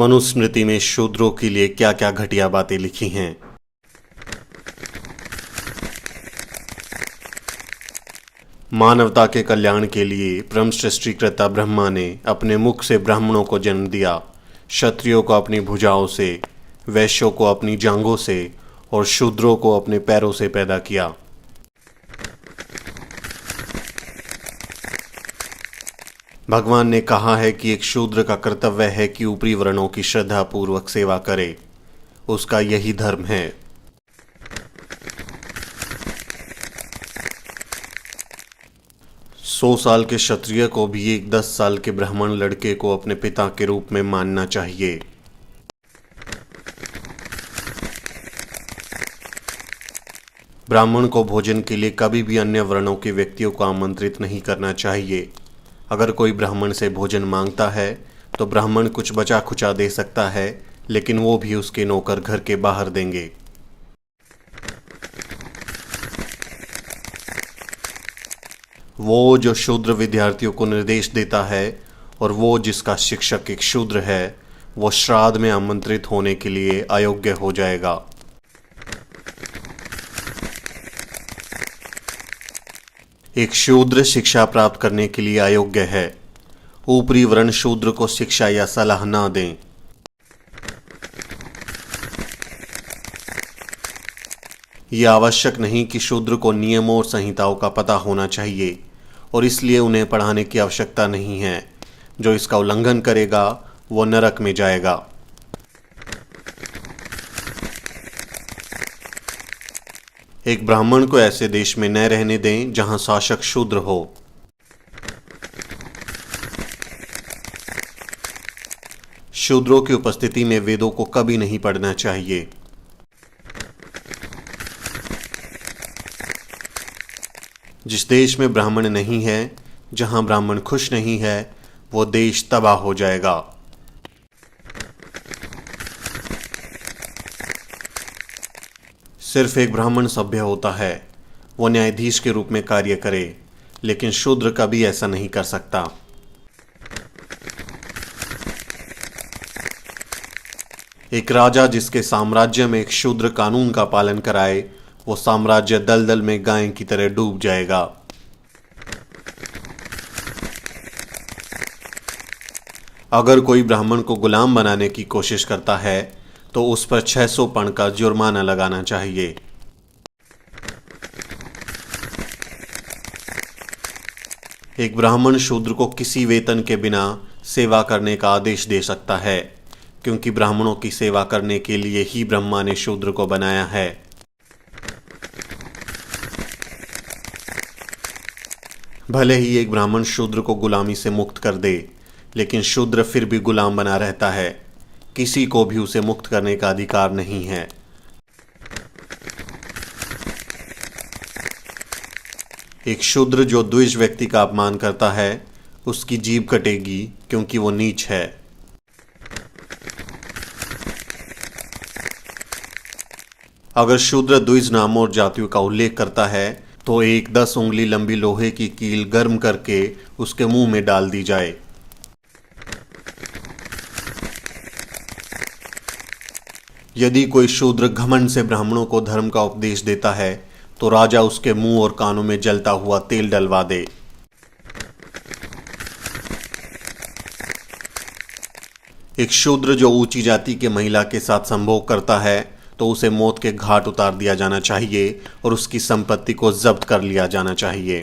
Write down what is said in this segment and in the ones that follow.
मनुस्मृति में शूद्रों के लिए क्या क्या घटिया बातें लिखी हैं। मानवता के कल्याण के लिए परम सृष्टिकर्ता ब्रह्मा ने अपने मुख से ब्राह्मणों को जन्म दिया, क्षत्रियों को अपनी भुजाओं से, वैश्यों को अपनी जांघों से और शूद्रों को अपने पैरों से पैदा किया। भगवान ने कहा है कि एक शूद्र का कर्तव्य है कि ऊपरी वर्णों की श्रद्धापूर्वक सेवा करे, उसका यही धर्म है। सौ साल के क्षत्रिय को भी एक 10 साल के ब्राह्मण लड़के को अपने पिता के रूप में मानना चाहिए। ब्राह्मण को भोजन के लिए कभी भी अन्य वर्णों के व्यक्तियों को आमंत्रित नहीं करना चाहिए। अगर कोई ब्राह्मण से भोजन मांगता है तो ब्राह्मण कुछ बचा खुचा दे सकता है, लेकिन वो भी उसके नौकर घर के बाहर देंगे। वो जो शूद्र विद्यार्थियों को निर्देश देता है और वो जिसका शिक्षक एक शूद्र है, वो श्राद्ध में आमंत्रित होने के लिए अयोग्य हो जाएगा। एक शूद्र शिक्षा प्राप्त करने के लिए अयोग्य है। ऊपरी वर्ण शूद्र को शिक्षा या सलाह ना दें। यह आवश्यक नहीं कि शूद्र को नियमों और संहिताओं का पता होना चाहिए और इसलिए उन्हें पढ़ाने की आवश्यकता नहीं है। जो इसका उल्लंघन करेगा वो नरक में जाएगा। एक ब्राह्मण को ऐसे देश में न रहने दें जहां शासक शूद्र हो। शूद्रों की उपस्थिति में वेदों को कभी नहीं पढ़ना चाहिए। जिस देश में ब्राह्मण नहीं है, जहां ब्राह्मण खुश नहीं है, वो देश तबाह हो जाएगा। सिर्फ एक ब्राह्मण सभ्य होता है, वो न्यायाधीश के रूप में कार्य करे, लेकिन शूद्र कभी ऐसा नहीं कर सकता। एक राजा जिसके साम्राज्य में एक शूद्र कानून का पालन कराए, वो साम्राज्य दलदल में गाय की तरह डूब जाएगा। अगर कोई ब्राह्मण को गुलाम बनाने की कोशिश करता है तो उस पर 600 पण का जुर्माना लगाना चाहिए। एक ब्राह्मण शूद्र को किसी वेतन के बिना सेवा करने का आदेश दे सकता है, क्योंकि ब्राह्मणों की सेवा करने के लिए ही ब्रह्मा ने शूद्र को बनाया है। भले ही एक ब्राह्मण शूद्र को गुलामी से मुक्त कर दे, लेकिन शूद्र फिर भी गुलाम बना रहता है। किसी को भी उसे मुक्त करने का अधिकार नहीं है। एक शूद्र जो द्विज व्यक्ति का अपमान करता है, उसकी जीभ कटेगी, क्योंकि वो नीच है। अगर शूद्र द्विज नामों और जातियों का उल्लेख करता है तो एक 10 उंगली लंबी लोहे की कील गर्म करके उसके मुंह में डाल दी जाए। यदि कोई शूद्र घमंड से ब्राह्मणों को धर्म का उपदेश देता है तो राजा उसके मुंह और कानों में जलता हुआ तेल डलवा दे। एक शूद्र जो ऊंची जाति के महिला के साथ संभोग करता है तो उसे मौत के घाट उतार दिया जाना चाहिए और उसकी संपत्ति को जब्त कर लिया जाना चाहिए।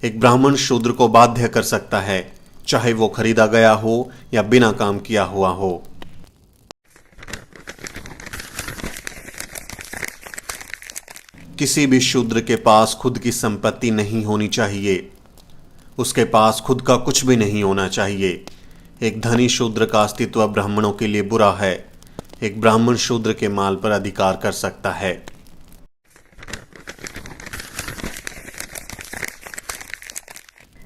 एक ब्राह्मण शूद्र को बाध्य कर सकता है, चाहे वो खरीदा गया हो या बिना काम किया हुआ हो। किसी भी शूद्र के पास खुद की संपत्ति नहीं होनी चाहिए। उसके पास खुद का कुछ भी नहीं होना चाहिए। एक धनी शूद्र का अस्तित्व ब्राह्मणों के लिए बुरा है। एक ब्राह्मण शूद्र के माल पर अधिकार कर सकता है।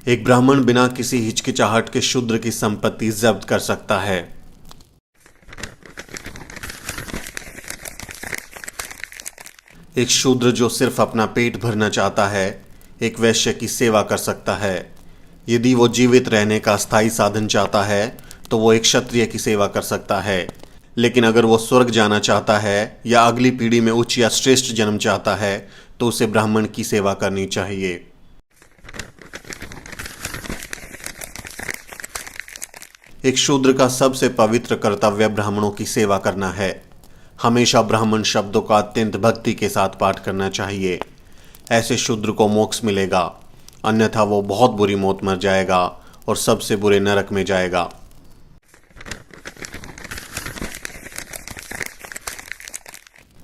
एक ब्राह्मण बिना किसी हिचकिचाहट के शूद्र की संपत्ति जब्त कर सकता है। एक शूद्र जो सिर्फ अपना पेट भरना चाहता है, एक वैश्य की सेवा कर सकता है। यदि वो जीवित रहने का स्थायी साधन चाहता है तो वो एक क्षत्रिय की सेवा कर सकता है, लेकिन अगर वो स्वर्ग जाना चाहता है या अगली पीढ़ी में उच्च या श्रेष्ठ जन्म चाहता है तो उसे ब्राह्मण की सेवा करनी चाहिए। एक शूद्र का सबसे पवित्र कर्तव्य ब्राह्मणों की सेवा करना है। हमेशा ब्राह्मण शब्दों का अत्यंत भक्ति के साथ पाठ करना चाहिए। ऐसे शूद्र को मोक्ष मिलेगा, अन्यथा वो बहुत बुरी मौत मर जाएगा और सबसे बुरे नरक में जाएगा।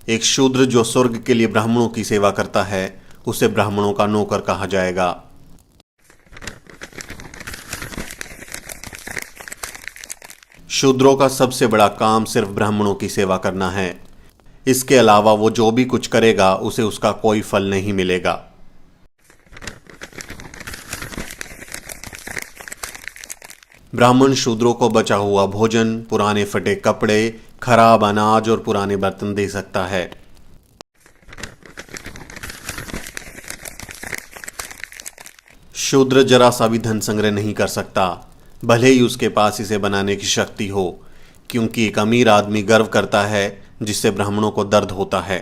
एक शूद्र जो स्वर्ग के लिए ब्राह्मणों की सेवा करता है उसे ब्राह्मणों का नौकर कहा जाएगा। शूद्रों का सबसे बड़ा काम सिर्फ ब्राह्मणों की सेवा करना है। इसके अलावा वो जो भी कुछ करेगा उसे उसका कोई फल नहीं मिलेगा। ब्राह्मण शूद्रों को बचा हुआ भोजन, पुराने फटे कपड़े, खराब अनाज और पुराने बर्तन दे सकता है। शूद्र जरा सा भी धन संग्रह नहीं कर सकता, भले ही उसके पास इसे बनाने की शक्ति हो, क्योंकि एक अमीर आदमी गर्व करता है जिससे ब्राह्मणों को दर्द होता है।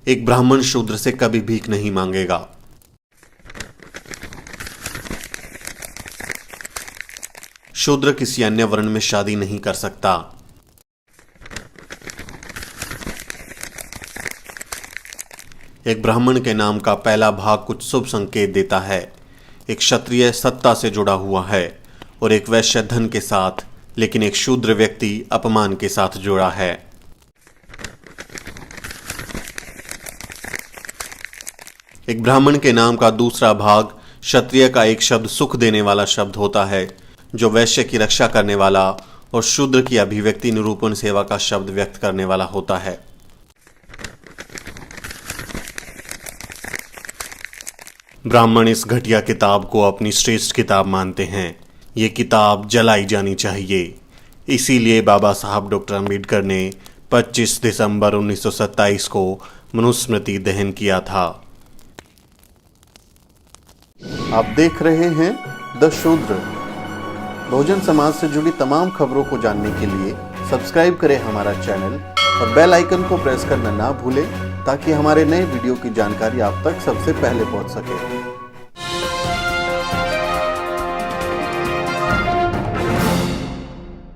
एक ब्राह्मण शूद्र से कभी भीख नहीं मांगेगा। शूद्र किसी अन्य वर्ण में शादी नहीं कर सकता। एक ब्राह्मण के नाम का पहला भाग कुछ शुभ संकेत देता है। एक क्षत्रिय सत्ता से जुड़ा हुआ है और एक वैश्य धन के साथ, लेकिन एक शूद्र व्यक्ति अपमान के साथ जुड़ा है। एक ब्राह्मण के नाम का दूसरा भाग क्षत्रिय का एक शब्द सुख देने वाला शब्द होता है, जो वैश्य की रक्षा करने वाला और शूद्र की अभिव्यक्ति निरूपण सेवा का शब्द व्यक्त करने वाला होता है। ब्राह्मण इस घटिया किताब को अपनी श्रेष्ठ किताब मानते हैं। ये किताब जलाई जानी चाहिए। इसीलिए बाबा साहब डॉक्टर अम्बेडकर ने 25 दिसंबर 1927 को मनुस्मृति दहन किया था। आप देख रहे हैं द शूद्र। बहुजन समाज से जुड़ी तमाम खबरों को जानने के लिए सब्सक्राइब करें हमारा चैनल और बेल आइकन को प्रेस करना ना भूलें, ताकि हमारे नए वीडियो की जानकारी आप तक सबसे पहले पहुंच सके।